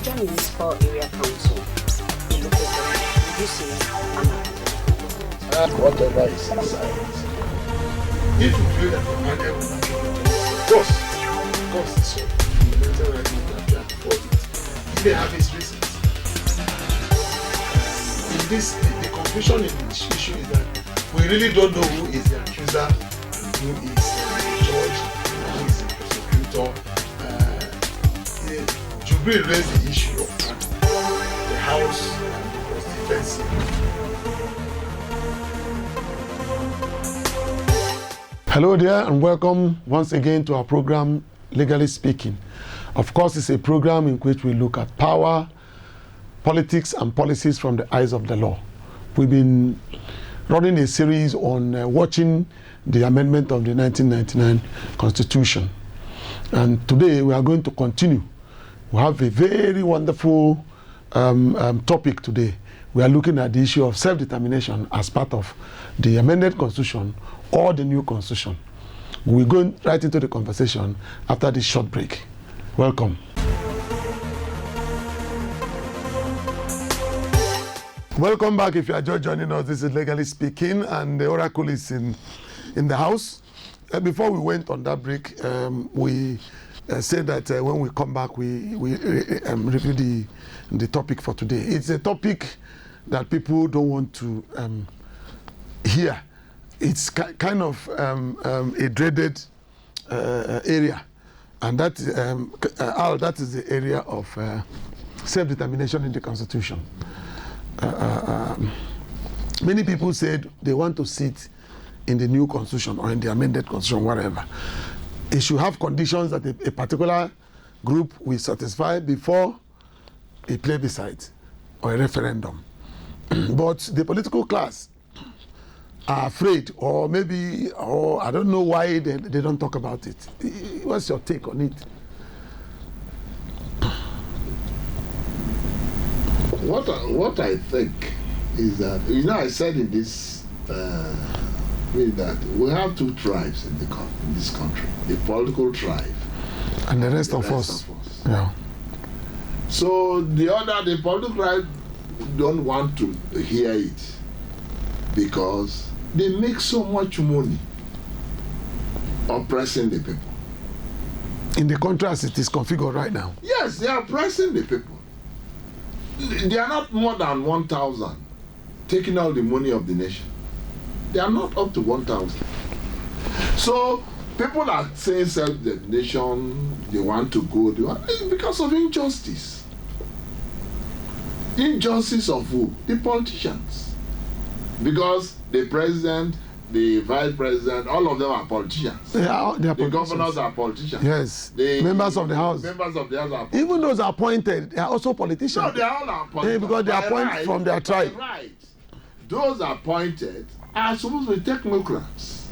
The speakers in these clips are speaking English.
constitution in this core area council in the reducing whatever is inside. If you feel that the market will not of course it's so. Fundamental right not to afford it. If they have its reasons. In this, the confusion in this issue is that we really don't know who is the accuser, who is the judge, who is the prosecutor. Jubril raised the issue of the house was defensive. Hello there and welcome once again to our program, Legally Speaking. Of course, it's a program in which we look at power, politics and policies from the eyes of the law. We've been running a series on watching the amendment of the 1999 Constitution. And today we are going to continue. We have a very wonderful topic today. We are looking at the issue of self-determination as part of the amended Constitution or the new Constitution. We're going right into the conversation after this short break. Welcome. Welcome back. If you are just joining us, this is Legally Speaking, and the Oracle is in the house. Before we went on that break, we said that when we come back, we review the topic for today. It's a topic that people don't want to hear. It's kind of a dreaded area, and that is the area of self-determination in the Constitution. Many people said they want to sit in the new Constitution or in the amended Constitution, whatever. It should have conditions that a particular group will satisfy before a plebiscite or a referendum. But the political class are afraid, or I don't know why they don't talk about it. What's your take on it? What I think is that, I said in this that we have two tribes in this country, the political tribe and the rest of us. Yeah. So the political tribe don't want to hear it because they make so much money oppressing the people. In the contrast, it is configured right now. Yes, they are oppressing the people. They are not more than 1,000 taking out the money of the nation. They are not up to 1,000. So people are saying self-determination, they want to go, it's because of injustice. Injustice of who? The politicians. Because the president, the vice president, all of them are politicians. They are the governors are politicians. Yes. The members of the House. Members of the House are politicians. Even those appointed, they are also politicians. No, they are all politicians. Because they are appointed from their tribe. Right. Those appointed are supposed to be technocrats.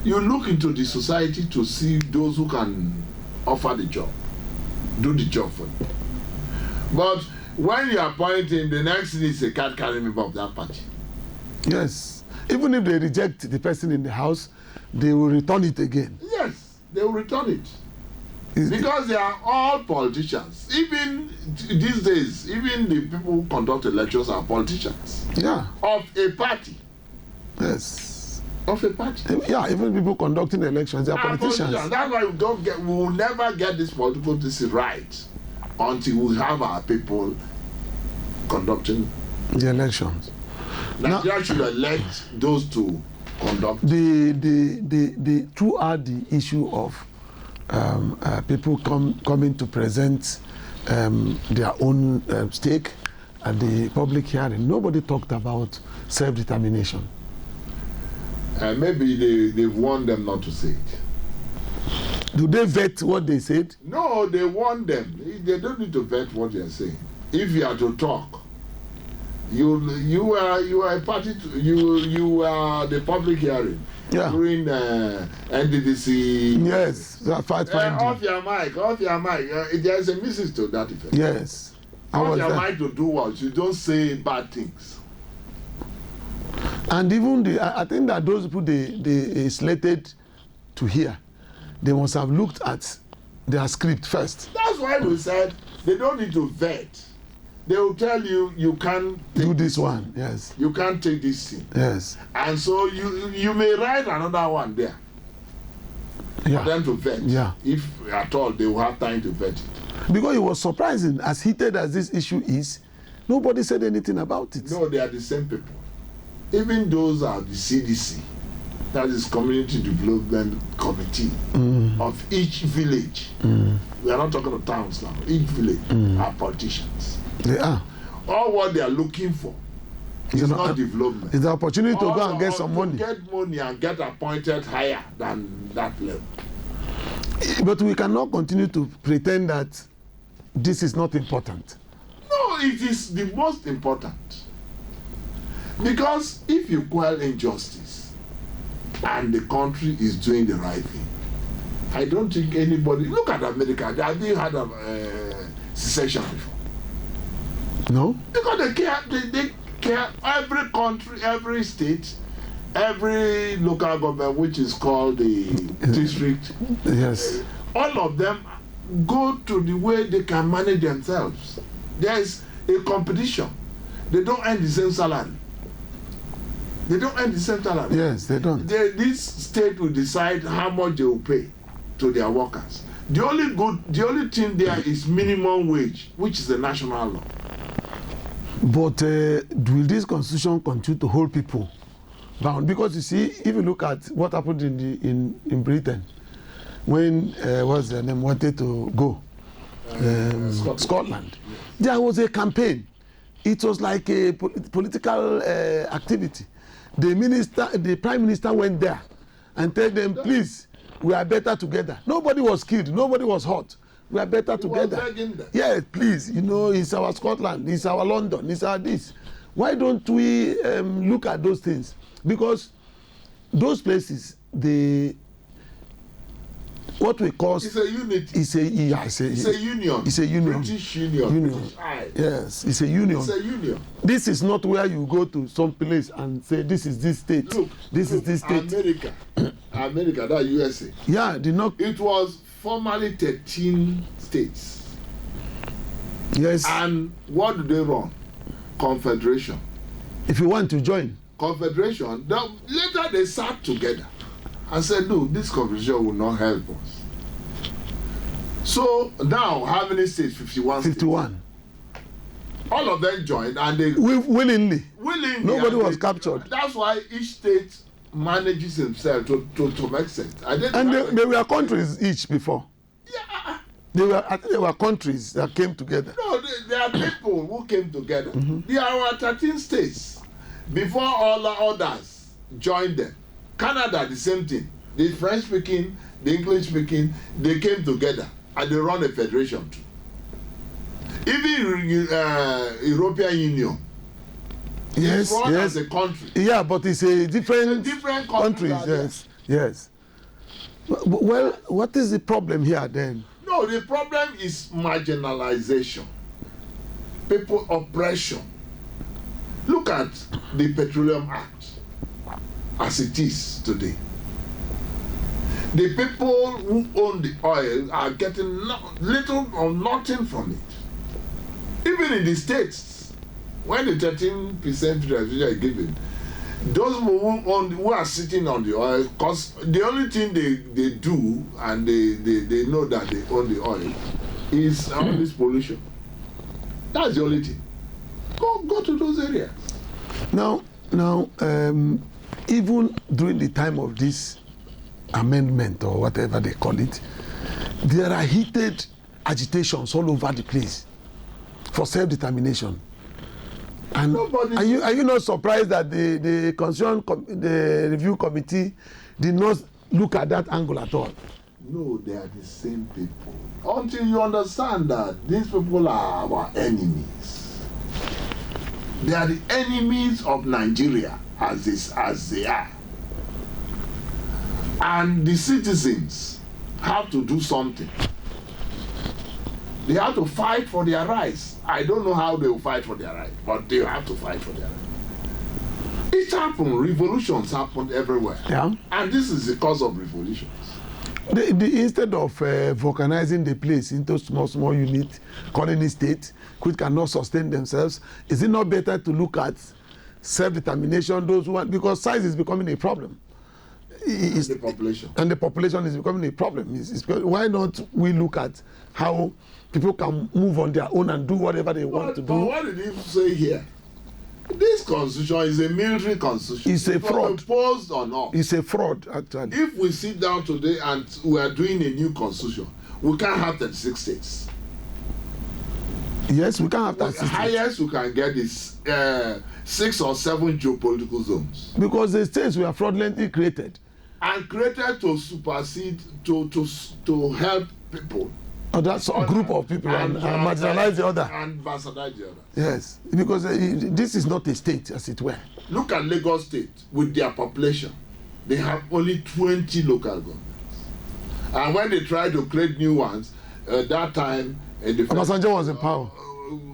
You look into the society to see those who can offer the job, do the job for you. But when you are appointing, the next thing is a card-carrying member of that party. Yes. Even if they reject the person in the House, they will return it again. Yes, they will return it. Because they are all politicians. Even these days, even the people who conduct elections are politicians. Yeah. Of a party. Yes. Of a party. Yeah, even people conducting elections, they are politicians. That's why we will never get this political decision right until we have our people conducting the elections. Nigeria should elect those to conduct. Throughout the issue of people coming to present their own stake at the public hearing, nobody talked about self-determination. Maybe they've warned them not to say it. Do they vet what they said? No, they warn them. They don't need to vet what they are saying. If you are to talk, you are a party. You are the public hearing. Yeah. During NDDC. Yes. Off your mic. There is a message to that effect. Yes. Off your mic to do what? You don't say bad things. And even I think that those people they slated to hear, they must have looked at their script first. That's why we said they don't need to vet. They will tell you you can't Do this one, yes. You can't take this thing. Yes. And so you may write another one there for Yeah. them to vet. Yeah. If at all they will have time to vet it. Because it was surprising, as heated as this issue is, nobody said anything about it. No, they are the same people. Even those are the CDC, that is Community Development Committee of each village. We are not talking of towns now. Each village are politicians. They are. All what they are looking for is It's not development. It's the opportunity to go All- and get all some to money. Get money and get appointed higher than that level. But we cannot continue to pretend that this is not important. No, it is the most important. Because if you quell injustice and the country is doing the right thing, I don't think anybody. Look at America. They haven't had a secession before. No? Because they care. They care. Every country, every state, every local government, which is called the district, Yes. all of them go to the way they can manage themselves. There is a competition. They don't earn the same salary. They don't earn the same salary. Yes, they don't. This state will decide how much they will pay to their workers. The only thing there is minimum wage, which is a national law. But will this constitution continue to hold people bound? Because you see, if you look at what happened in Britain, when what's their name wanted to go, Scotland, there was a campaign. It was like a political activity. The prime minister went there and told them, please, we are better together. Nobody was killed. Nobody was hurt. We are better together. Was begging them. Yeah, please, it's our Scotland, it's our London, it's our this. Why don't we look at those things? Because those places, what we call It's a unity. it's a union. It's a union. British Union. British Isle. Yes, it's a union. It's a union. This is not where you go to some place and say this is this state. Look, this is this state. America, that USA. Yeah, It was formerly 13 states. Yes. And what do they run? Confederation. If you want to join. Confederation. Later they sat together and said, no, this confederation will not help us. So now, how many states? 51 states. 51. All of them joined and they Willingly. Nobody and was captured. That's why each state manages himself to make sense. And they were countries each before. Yeah. I think they were countries that came together. No, there are people who came together. There are 13 states before all the others joined them. Canada, the same thing. The French speaking, the English speaking, they came together and they run a federation too. Even European Union. Yes, run yes. as a country. Yeah, but it's a different countries. Yes, yes. Well, what is the problem here then? No, the problem is marginalization, people oppression. Look at the Petroleum Act as it is today. The people who own the oil are getting little or nothing from it. Even in the States, when the 13% reservation is given, those who are sitting on the oil, because the only thing they do and they know that they own the oil is all this pollution. That's the only thing. Go to those areas. Now, even during the time of this amendment or whatever they call it, there are heated agitations all over the place for self-determination. And are you not surprised that the Constitution the review committee did not look at that angle at all? No, they are the same people. Until you understand that these people are our enemies. They are the enemies of Nigeria as they are. And the citizens have to do something. They have to fight for their rights. I don't know how they will fight for their rights, but they have to fight for their rights. It happened. Revolutions happened everywhere. Yeah. And this is the cause of revolutions. Instead of vulcanizing the place into small units, calling it state, which cannot sustain themselves, is it not better to look at self-determination, those who want, because size is becoming a problem. The population. And the population is becoming a problem. Why not we look at how people can move on their own and do whatever they want to do? But what did he say here? This constitution is a military constitution. It's a fraud. Imposed or not. It's a fraud, actually. If we sit down today and we are doing a new constitution, we can't have 36 states. Yes, we can't have The 36 states. highest we can get is 6 or 7 geopolitical zones. Because the states were fraudulently created. And created to supersede, to help people. Or that's a group of people and marginalize the other. And bastardize the other. Yes, because this is not a state, as it were. Look at Lagos State with their population. They have only 20 local governments. And when they try to create new ones, that time, Obasanjo was in power.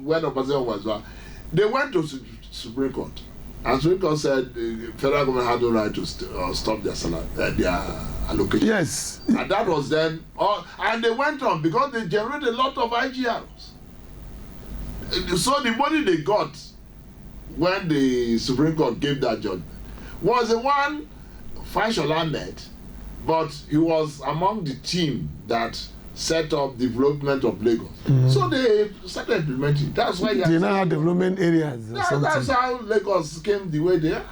When Obasanjo was there, they went to Supreme Court. And Supreme Court said the federal government had no right to stop their allocation. Yes. And that was then, and they went on because they generated a lot of IGRs. So the money they got when the Supreme Court gave that judgment was the one Fashola met, but he was among the team that set up development of Lagos. So they started implementing. That's why they now have development areas. That's how Lagos came the way they are.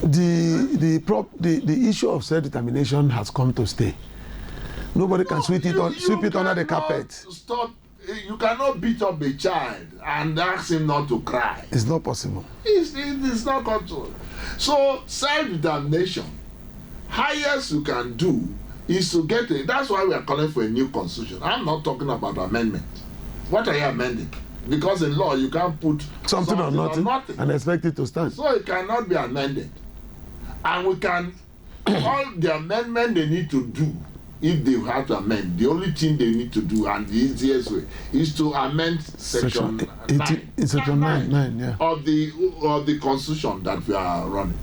The issue of self-determination has come to stay. Nobody can sweep it under the carpet. Stop. You cannot beat up a child and ask him not to cry. It's not possible. It's not control. So self-determination, highest you can do is to get it. That's why we are calling for a new constitution. I'm not talking about amendment. What are you amending? Because in law you can't put something or nothing and expect it to stand. So it cannot be amended. And we can, all the amendment they need to do, if they have to amend, the only thing they need to do, and the easiest way, is to amend section 9 yeah. of the constitution that we are running.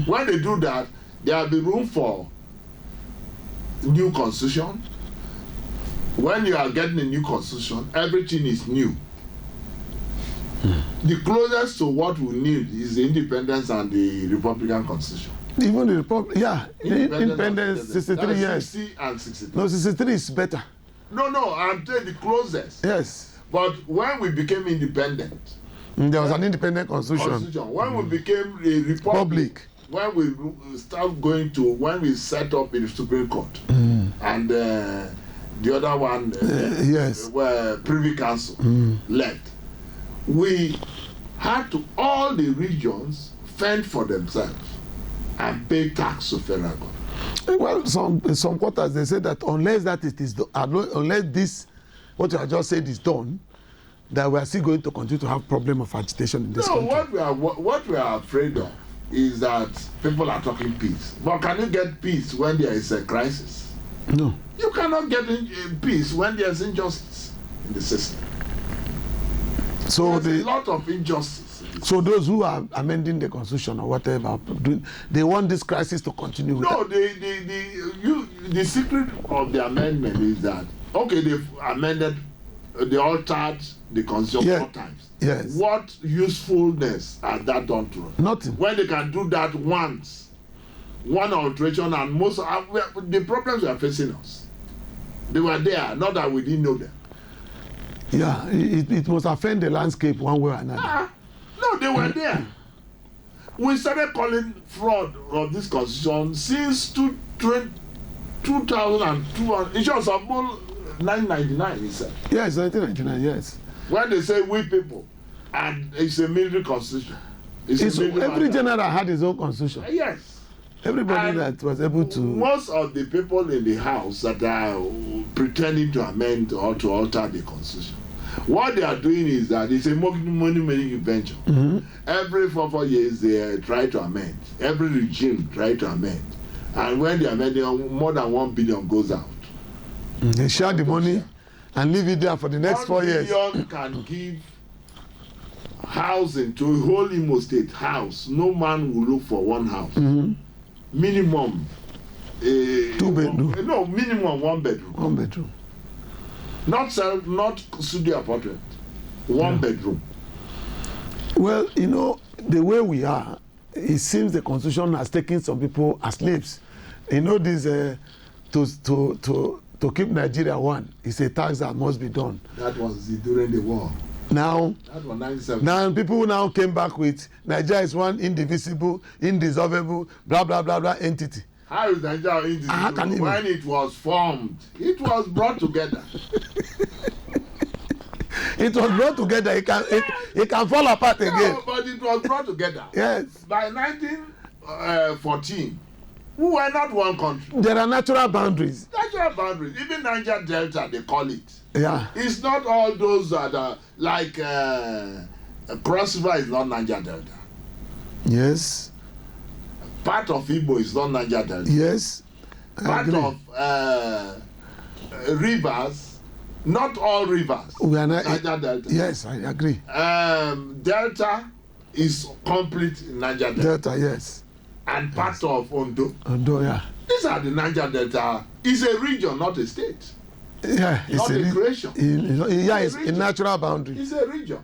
When they do that, there will be room for new constitution. When you are getting a new constitution, everything is new. The closest to what we need is the independence and the Republican constitution. Even the Republic, yeah, independence 63 years. 60 and 63. No, 63 is better. No, I'm telling the closest. Yes. But when we became independent, there was an independent constitution. When we became a republic, when we when we set up in the Supreme Court, and the other one, yes, where Privy Council left, we had to all the regions fend for themselves and pay tax to federal government. Well, in some quarters they say that unless this, what you have just said, is done, that we are still going to continue to have problem of agitation in this country. What we are afraid of is that people are talking peace. But can you get peace when there is a crisis? No. You cannot get peace when there is injustice in the system. So there's a lot of injustice. So those who are amending the constitution or whatever, they want this crisis to continue. No, the secret of the amendment is that, okay, they've amended, they altered the constitution 4 times. Yes. What usefulness has that done to us? Nothing. When they can do that once, one alteration, and most of the problems we are facing us, they were there, not that we didn't know them. Yeah, it must offend the landscape one way or another. No, they were there. We started calling fraud of this constitution since 2002. It was about 1999, he said. Yes, 1999, yes. When they say we people, and it's a military constitution. Every general had his own constitution. Yes. Everybody and that was able to. Most of the people in the house that are pretending to amend or to alter the constitution, what they are doing is that it's a money-making venture. Every 4 years they try to amend. Every regime try to amend. And when they amend, more than 1 billion goes out. They share the money and leave it there for the next 4 years. 1 billion can give housing to a whole Imo State house. No man will look for one house. Minimum Two bedroom. No, minimum 1 bedroom. 1 bedroom. Not studio apartment. 1 bedroom. Well, you know, the way we are, it seems the constitution has taken some people as slaves. You know, this to keep Nigeria one is a tax that must be done. That was during the war. Now, That was 1970. now people now came back with Nigeria is one indivisible, indissolvable, blah blah blah blah entity. How is Nigeria indivisible? When it was formed, it was brought together. It was brought together. It can fall apart again. No, but it was brought together. Yes. By 1914, we were not one country. There are natural boundaries. Natural boundaries. Even Niger Delta, they call it. Yeah. It's not all those that are like Cross River is not Niger Delta. Yes. Part of Igbo is not Niger Delta. Yes. I Part agree. of rivers, not all rivers. We are not. Niger Delta. Yes, I agree. Delta is complete Niger Delta. Delta, yes. And part of Ondo. Although, yeah. These are the Niger Delta. It's a region, not a state. Yeah, Not a creation. Yeah, it's a region. natural boundary. It's a region.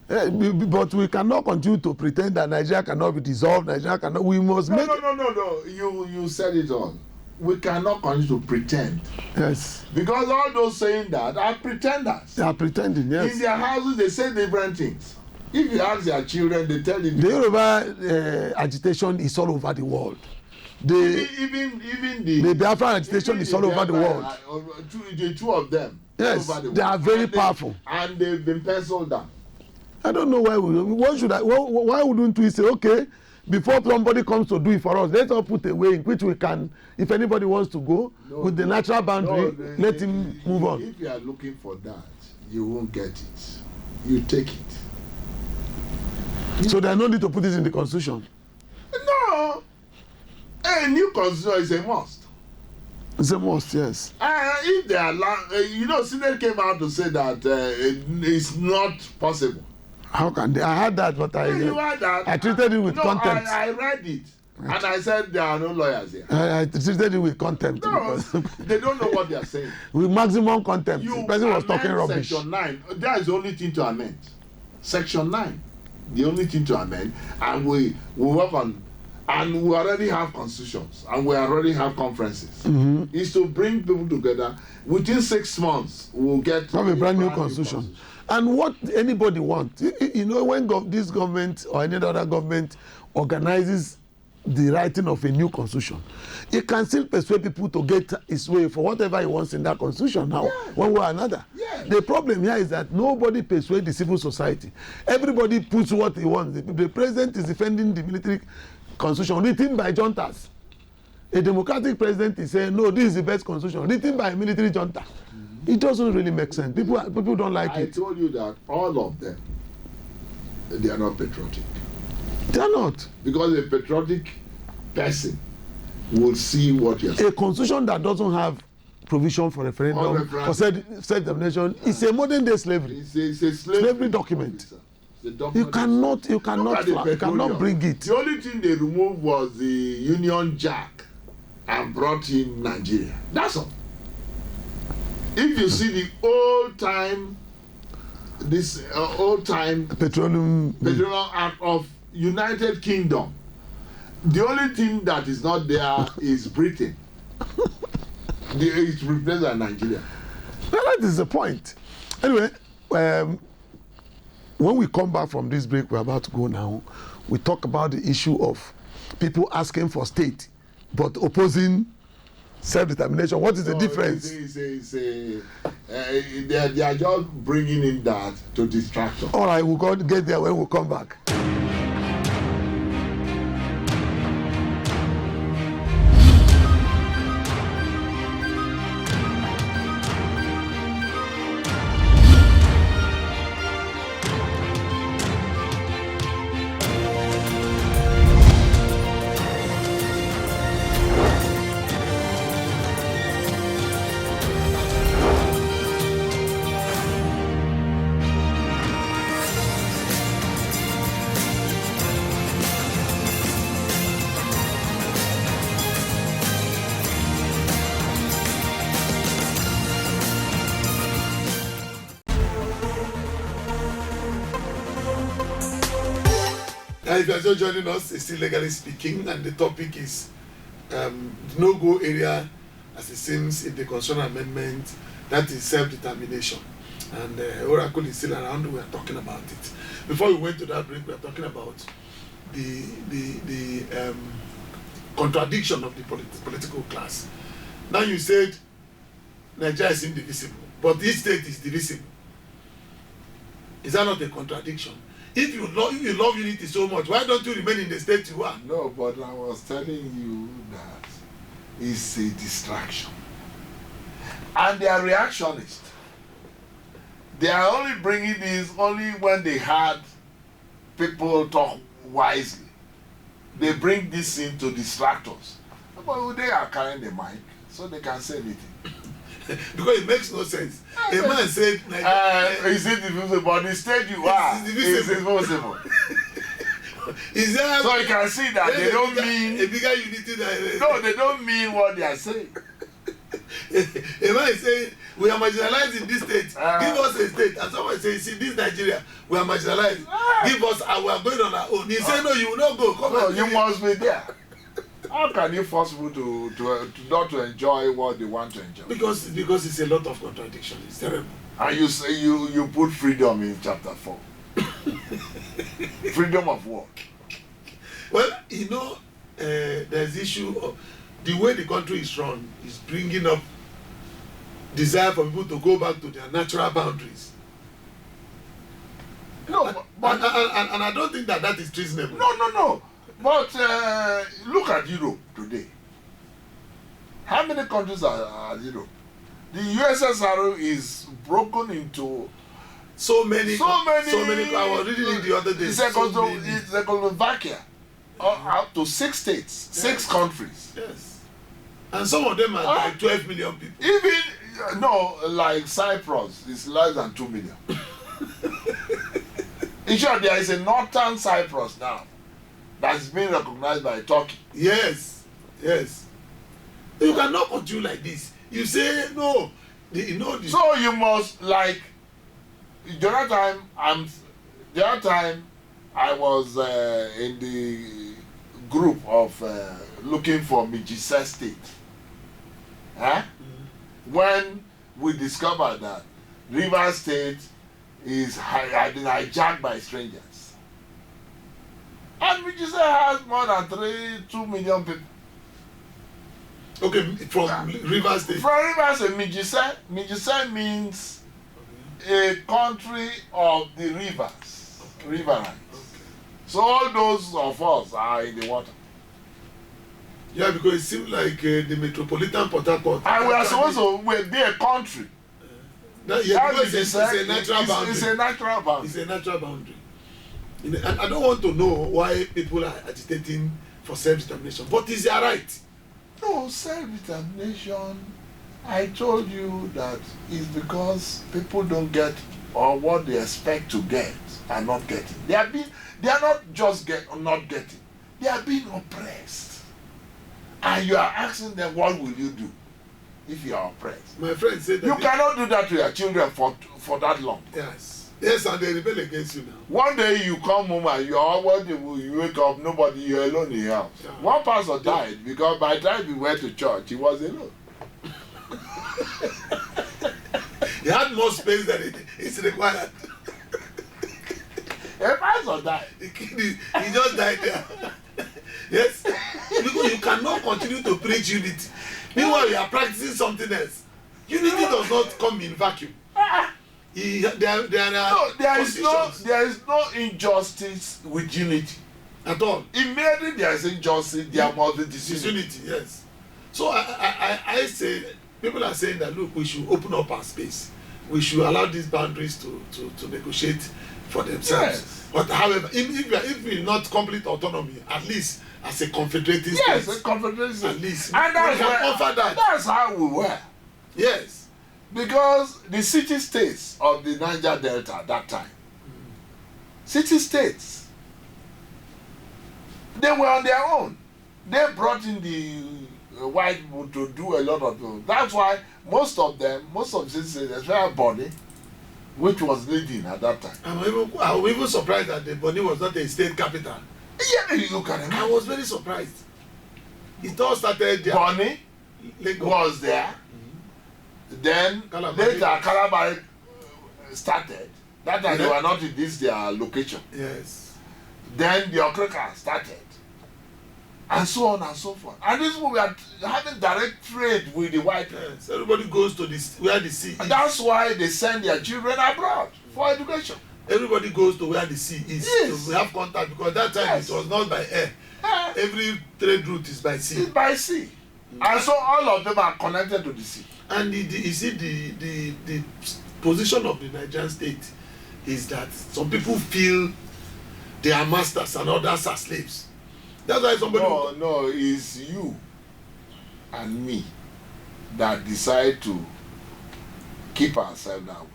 But we cannot continue to pretend that Nigeria cannot be dissolved. Nigeria cannot. We must No, make. no. You said it all. We cannot continue to pretend. Yes. Because all those saying that are pretenders. They are pretending. In Yes. their houses, they say different things. If you ask their children, they tell you. The Yoruba agitation is all over the world. The Even Biafran agitation is all over the world. The two of them. Yes, all over the they world. are very And powerful. And they've been penciled down. I don't know why why wouldn't we say, okay, before somebody comes to do it for us, let's all put a way in which we can, if anybody wants to go with the natural boundary, let him move on. If you are looking for that, you won't get it. You take it. So there's no need to put this in the constitution. No. A new constitution is a must. It's a must, yes. If they allow, Senate came out to say that it's not possible. How can they? I had that, but You had that. I treated it with contempt. I read it. And I said there are no lawyers here. I treated it with contempt. No, because they don't know what they are saying. with maximum contempt. The person was talking amend rubbish. Section 9. That is the only thing to amend. Section 9. The only thing to amend. And we work on, and we already have constitutions, and we already have conferences. Is to bring people together. Within 6 months, we'll get Have a brand new constitution. And what anybody wants, when this government or any other government organizes the writing of a new constitution, it can still persuade people to get his way for whatever he wants in that constitution now, one way or another. Yeah. The problem here is that nobody persuades the civil society. Everybody puts what he wants. The president is defending the military constitution written by juntas. A democratic president is saying, no, this is the best constitution written by a military junta. It doesn't really make sense. People don't like I it. told you that all of them, they are not patriotic. They're not. Because a patriotic person will see what you're saying. A constitution that doesn't have provision for referendum, for self-determination, is a modern day slavery. It's a Slavery document. It's a document. You cannot bring it. The only thing they removed was the Union Jack and brought in Nigeria. That's all. If you see the old time Petroleum Act of United Kingdom, the only thing that is not there is Britain. It's replaced by Nigeria. Well, that is the point. Anyway, when we come back from this break, we're about to go now, we talk about the issue of people asking for state but opposing self-determination. What is the difference? They are just bringing in that to distract us. All right, we'll get there when we come back. If you are just joining us, it's still legally speaking, and the topic is no-go area as it seems in the Constitutional Amendment, that is self-determination. And Oracle is still around, we are talking about it. Before we went to that break, we are talking about the contradiction of the political class. Now you said Nigeria is indivisible, but each state is divisible. Is that not a contradiction? If you love unity so much, why don't you remain in the state you are? No, but I was telling you that it's a distraction. And they are reactionist. They are only bringing this only when they had people talk wisely. They bring this in to distract us. But they are carrying the mic, so they can say anything. Because it makes no sense. A man said, is it divisible? But the state you are is divisible. Is there, so you can see that they don't mean a bigger unity than no, they don't mean what they are saying. A man is saying we are marginalized in this state. Give us a state. And someone says, see, this Nigeria, we are marginalized. Give us, and we are going on our own. He said, no, you will not go. Come on, you must be there. How can you force people to not to enjoy what they want to enjoy? Because it's a lot of contradiction. It's terrible. And you say you put freedom in chapter 4. Freedom of what? Well, you know, there's issue of the way the country is run is bringing up desire for people to go back to their natural boundaries. No, and I don't think that is treasonable. No. But look at Europe today. How many countries are Europe? The USSR is broken into so many. I was reading it the other day. It's Czechoslovakia, up to 6 states, yes. 6 countries. Yes. And some of them are like 12 million people. Even like Cyprus is less than 2 million. In short, there is a northern Cyprus now that's been recognized by Turkey. Yes. You cannot continue like this. You say no. So you must, like the other time I was in the group of looking for Mijise State. When we discovered that Rivers State had been hijacked by strangers. And Mijise has more than 2 million people. Okay, from Rivers State. From Rivers State, Mijise means a country of the rivers, riverines. Okay. So all those of us are in the water. Yeah, because it seems like the metropolitan Port Harcourt. And we are supposed to be a country. It's a natural boundary. It's a natural boundary. It's a natural boundary. And I don't want to know why people are agitating for self-determination, but it's their right. No, self-determination, I told you that is because people don't get or what they expect to get are not getting. They are not just not getting. They are being oppressed. And you are asking them, what will you do if you are oppressed? My friend said that you cannot do that to your children for that long. Yes, and they rebel against you now. One day you come home and you wake up, you're alone in your house. Yeah. One pastor died because by the time he went to church, he was alone. He had more space than it's required. A pastor died. He just died there. Yes, because you cannot continue to preach unity. Meanwhile, you are practicing something else. Unity does not come in vacuum. There is no injustice with unity at all. Immediately there is injustice, there must be disunity. Yes. So I say, people are saying that look, we should open up our space. We should allow these boundaries to negotiate for themselves. Yes. But however, if we not complete autonomy, at least as a confederating state. Yes, a confederating state. At least. And we can offer that. That's how we were. Yes. Because the city states of the Niger Delta at that time, city states, they were on their own. They brought in the white people to do a lot of things. That's why most of the cities, especially Bonny, which was leading at that time. I'm even surprised that the Bonny was not a state capital. Yeah, you can imagine. I was very surprised. It all started there. Bonny Lagos. was there. Then Calabar. later Calabar started. That time they Yeah. were not in this their location. Yes. Then the Okreka started. And so on and so forth. And these people were having direct trade with the white men. Yes. Everybody goes to this where the sea And is. that's why they send their children abroad for education. Everybody goes to where the sea is. Yes. To have contact because that time Yes. it was not by air. Eh, Every trade route is by sea. It's by sea. And so all of them are connected to the sea. And you see the position of the Nigerian state is that some people feel they are masters and others are slaves. That's why somebody No, it's you and me that decide to keep ourselves that way.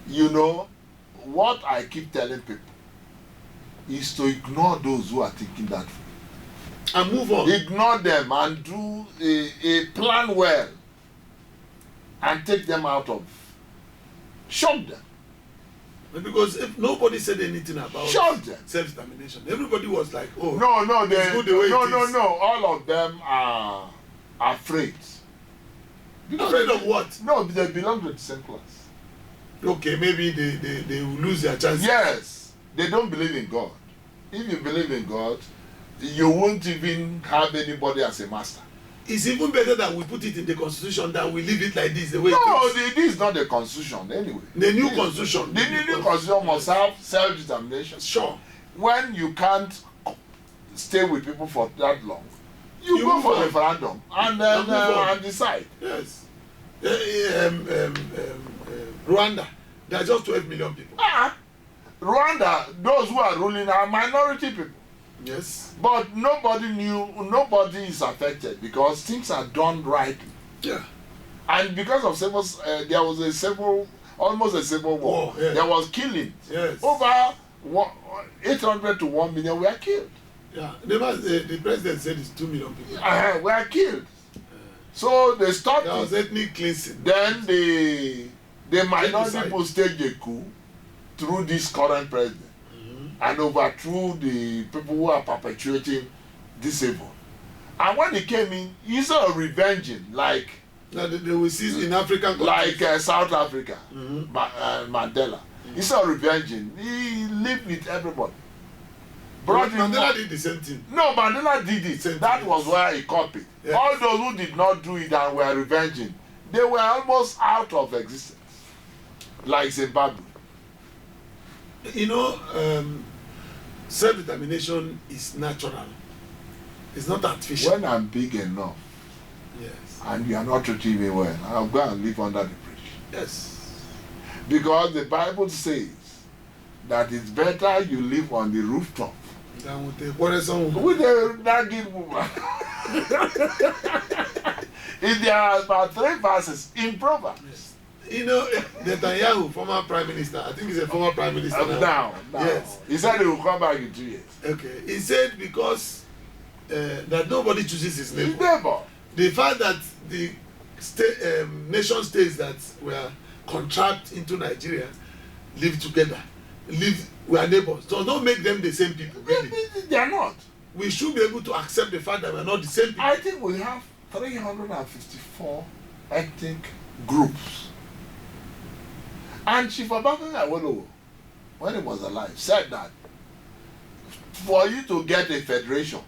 You know, what I keep telling people is to ignore those who are thinking that way. and move on. Ignore them and do a plan well and take them out of. Shock them. Because if nobody said anything about Shock them. self-determination, everybody was like, "Oh, No, it's good the way it is." no. All of them are afraid. Afraid of what? No, they belong to the same class. Okay, maybe they will lose their chances. Yes, they don't believe in God. If you believe in God, you won't even have anybody as a master. It's even better that we put it in the constitution than we leave it like this, the way No, it is. this is not the constitution anyway. The new This- constitution. The new constitution must have self-determination. Sure. When you can't stay with people for that long, you You go move for on. referendum and then And move on. and decide. Yes. Rwanda, there are just 12 million people. Rwanda, those who are ruling are minority people. Yes. But nobody is affected because things are done rightly. Yeah. And because of there was almost a civil war. War, yeah. There was killing. Yes. Over 800 to 1 million were killed. Yeah. The president said it's 2 million people. Were killed. So they stopped There was it. ethnic cleansing. Then the minority Genocide. people staged a coup through this current president and overthrew the people who are perpetuating this evil. And when he came in, instead of revenging like Now they will see in African countries. South Africa, Mandela, instead of revenging, he lived with everybody. But in Mandela more- did the same thing. No, Mandela did it. Same That thing, was yes. why he copied. Yes. All those who did not do it and were revenging, they were almost out of existence. Like Zimbabwe. You know, self-determination is natural. It's not artificial. When I'm big enough Yes. and you are not treating me well, I'll go and live under the bridge. Yes. Because the Bible says that it's better you live on the rooftop Then with the quarrelsome woman. with a nagging woman. There are about 3 verses in Proverbs. Yes. You know, Netanyahu, former prime minister, I think he's a former prime minister Now. Yes. He said he will come back in 2 years. Okay. He said because that nobody chooses his His neighbor. neighbor. The fact that the nation states that were contract into Nigeria live together, we are neighbors. So don't make them the same people. Really. They are not. We should be able to accept the fact that we are not the same people. I think we have 354 ethnic groups. And Chief Obafemi Awolowo, when he was alive, said that for you to get a federation,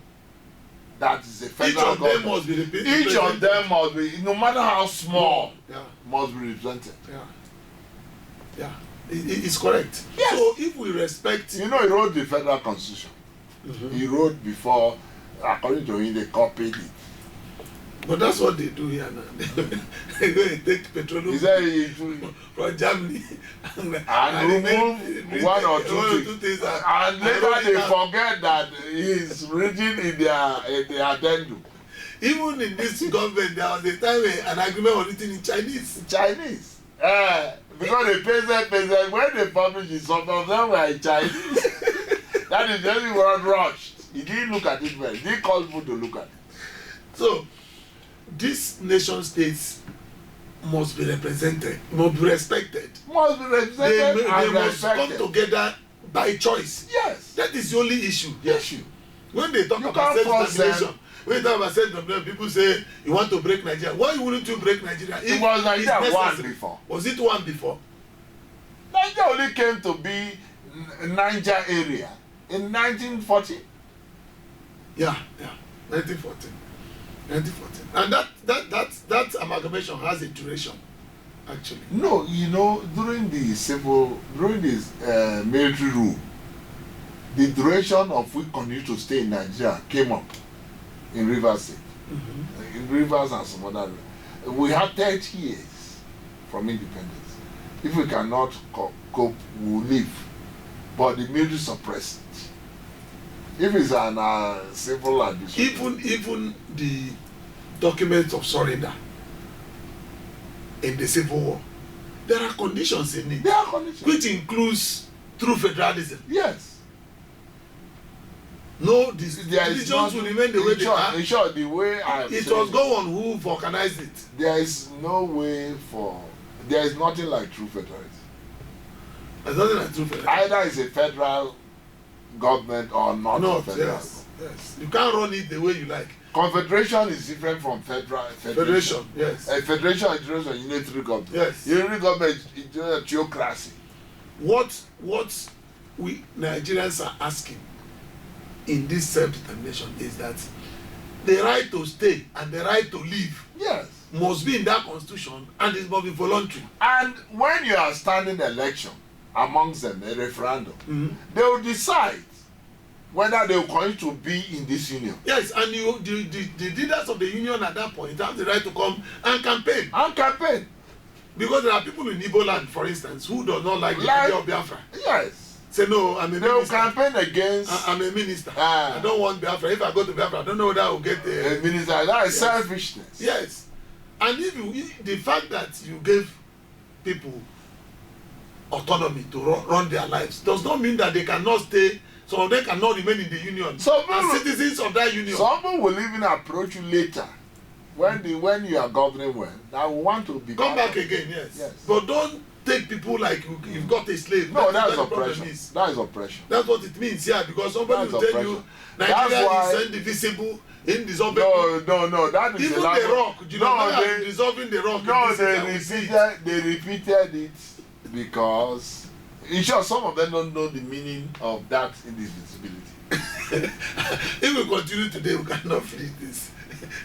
that is a Each federal of them government, must be represented. each of them must be, no matter how small, Yeah, must be represented. yeah. It's correct. Yes. So if we respect, You know, he wrote the federal constitution. He wrote before, according to him, they copied it. but that's what they do here now. They go and take petroleum He said from Germany and remove one or two things. And later they forget that he's written in their addendum. Even in this government, there was a time when an agreement was written in Chinese. Chinese. Because the peasant, when they published it, some of them were in Chinese. That is the only word rushed. He didn't look at it well. He didn't call people to look at it. So, these nation states must be represented, must be respected. Must be represented They and must come respected. together by choice. Yes. That is the only issue. The issue. When they talk You about can't force self-determination, when they talk about self-determination, people say you want to break Nigeria. Why wouldn't you break Nigeria? It was Nigeria it's one necessary? before. Was it one before? Nigeria only came to be Niger area in 1940. Yeah, 1914. 1914. And that amalgamation has a duration, actually. No, you know, during this military rule, the duration of we continue to stay in Nigeria came up in Rivers State, in Rivers and some other. We had 30 years from independence. If we cannot cope, we'll leave. But the military suppressed it. If it's an civil administration, Even the documents of surrender in the Civil War, there are conditions in it, there are conditions. which includes true federalism. Yes. No, the There is decisions will remain the way they are. in short, the way I am It saying was God who organized it. there is no way for, there is nothing like true federalism. There's nothing like true federalism. Either it's a federal government or not, No, a federal. yes. You can't run it the way you like. Confederation is different from federation. Yes. A federation is just a unitary government. Yes. Unitary government is just a theocracy. What we Nigerians are asking in this self-determination is that the right to stay and the right to live Yes. must be in that constitution, and it must be voluntary. And when you are standing election amongst them, a referendum, they will decide whether they will continue to be in this union. Yes, and the leaders of the union at that point have the right to come and campaign. And campaign. Because there are people in Igbo land, for instance, who do not like the idea of Biafra. Yes. Say, no, I'm a They will minister. campaign against I'm a minister. Ah. I don't want Biafra. If I go to Biafra, I don't know whether I will get a minister. That is Yes. selfishness. Yes. And the fact that you gave people autonomy to run their lives does not mean that they cannot stay, some of them cannot remain in the union as citizens of that union. Someone will even approach you later when you are governing well. That will want to be Come back again, yes. But don't take people like you've got a slave. No, That that's is what the problem oppression. is. That is oppression. That's what it means, yeah, because somebody That's will tell you oppression. Nigeria That's is indivisible, indissoluble. No, that is Even a the rock, you know, they, dissolving the rock. no, they repeated it because, in short, some of them don't know the meaning of that indivisibility. If we continue today, we cannot finish this.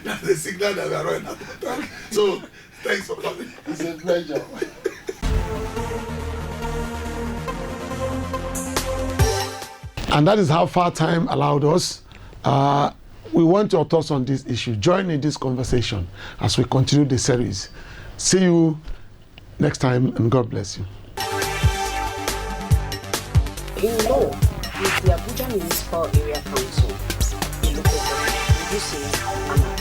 That's the signal that we are running out of time. So, thanks for coming. It's a pleasure. And that is how far time allowed us. We want your thoughts on this issue. Join in this conversation as we continue the series. See you next time, and God bless you. In law, with the Abuja Municipal Area Council, reducing